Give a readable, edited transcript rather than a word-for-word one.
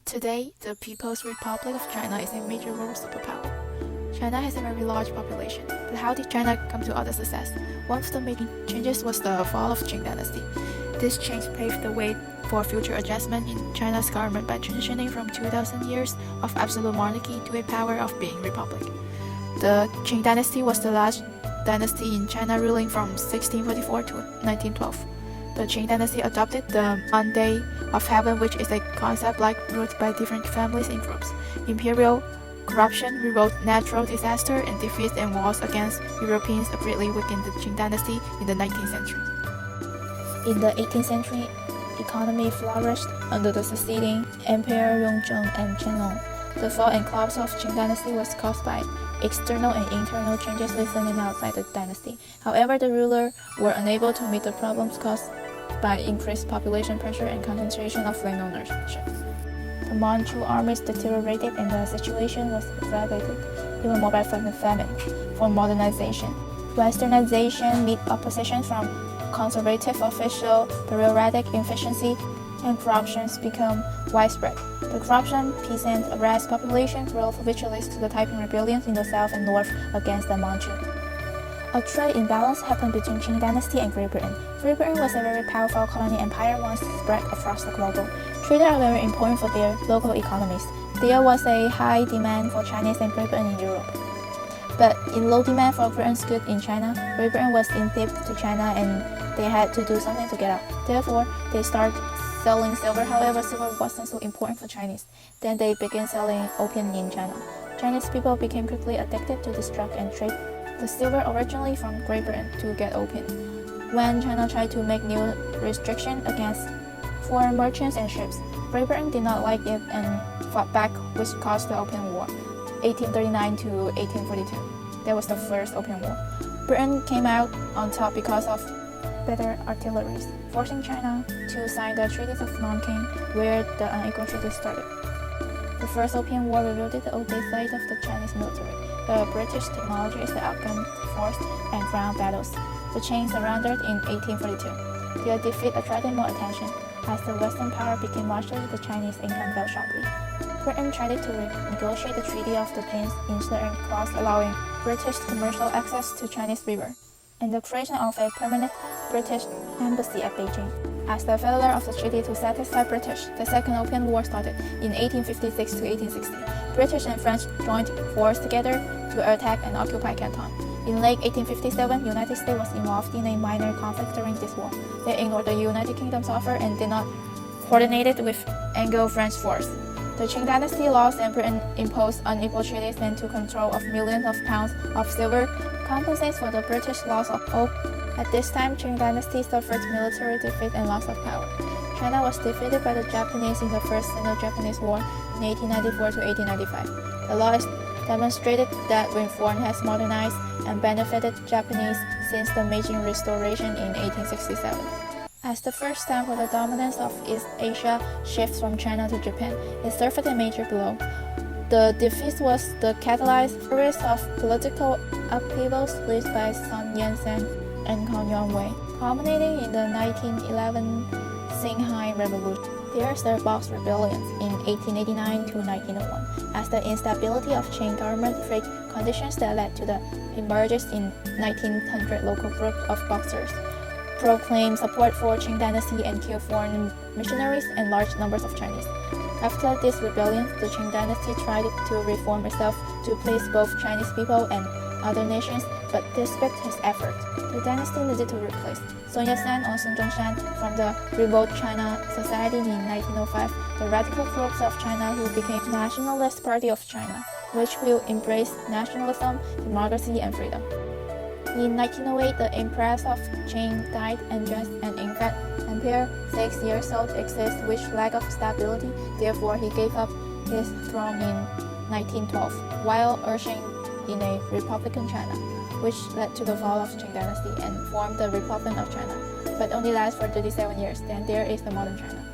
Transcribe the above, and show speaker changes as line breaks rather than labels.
Today, the People's Republic of China is a major world superpower. China has a very large population, but how did China come to all the success? One of the main changes was the fall of Qing Dynasty. This change paved the way for future adjustment in China's government by transitioning from 2,000 years of absolute monarchy to a power of being republic. The Qing Dynasty was the last dynasty in China, ruling from 1644 to 1912. The Qing Dynasty adopted the Monday of Heaven, which is a concept ruled by different families in groups. Imperial corruption, revolt, natural disaster, and defeats and wars against Europeans greatly weakened the Qing Dynasty in the 19th century. In the 18th century, economy flourished under the succeeding Emperor Yongzheng and Qianlong. The fall and collapse of Qing Dynasty was caused by external and internal changes listening outside the dynasty. However, the rulers were unable to meet the problems caused by increased population pressure and concentration of land ownership. The Manchu armies deteriorated and the situation was aggravated even more by famine. For modernization, westernization met opposition from conservative official bureaucratic inefficiency and corruption become widespread. The corruption, peasant arrest, population growth which leads to the Taiping rebellions in the south and north against the Manchu. A trade imbalance happened between Qing Dynasty and Great Britain. Great Britain was a very powerful colony empire once spread across the globe. Traders are very important for their local economies. There was a high demand for Chinese and Great Britain in Europe, but in low demand for Britain's goods in China. Great Britain was in debt to China and they had to do something to get out. Therefore, they started selling silver. However, silver wasn't so important for Chinese. Then they began selling opium in China. Chinese people became quickly addicted to this drug and trade the silver originally from Great Britain to get opium. When China tried to make new restrictions against foreign merchants and ships, Great Britain did not like it and fought back, which caused the Opium War, 1839 to 1842. That was the first Opium War. Britain came out on top because of better artillery, forcing China to sign the Treaties of Nanking, where the unequal treaty started. The first Opium War revealed the old side of the Chinese military. The British technology is the outcome force and ground battles. The Qing surrendered in 1842. Their defeat attracted more attention. As the Western power became larger, the Chinese income fell sharply. Britain tried to renegotiate the Treaty of the Pins in certain clause allowing British commercial access to Chinese river, and the creation of a permanent British embassy at Beijing. As the failure of the treaty to satisfy British, the Second Opium War started in 1856 to 1860. British and French joined forces together to attack and occupy Canton. In late 1857, the United States was involved in a minor conflict during this war. They ignored the United Kingdom's offer and did not coordinate it with Anglo-French force. The Qing Dynasty lost and Britain imposed unequal treaties and took control of millions of pounds of silver, compensates for the British loss of hope. At this time, Qing Dynasty suffered military defeat and loss of power. China was defeated by the Japanese in the First Sino-Japanese War in 1894 to 1895. The law demonstrated that reform has modernized and benefited Japanese since the Meiji Restoration in 1867. As the first time for the dominance of East Asia shifts from China to Japan, it suffered a major blow. The defeat was the catalyzed series of political upheavals led by Sun Yat-sen and Kang Yuan-wei, culminating in the 1911 Xinhai Revolution. There's the Box Rebellions in 1889 to 1901, as the instability of Qing government created conditions that led to the emergence in 1900 local group of Boxers, proclaimed support for Qing Dynasty and killed foreign missionaries and large numbers of Chinese. After these rebellions, the Qing Dynasty tried to reform itself to please both Chinese people and other nations, but despite his effort, the dynasty needed to replace Sun Yat-sen or Sun Zhongshan from the Revolt China Society in 1905, the radical groups of China who became Nationalist Party of China, which will embrace nationalism, democracy, and freedom. In 1908, the Empress of Qing died unjust and in fact, Emperor 6 years old exists with lack of stability, therefore he gave up his throne in 1912, while urging in a Republican China, which led to the fall of Qing Dynasty and formed the Republic of China, but only lasts for 37 years, then there is the modern China.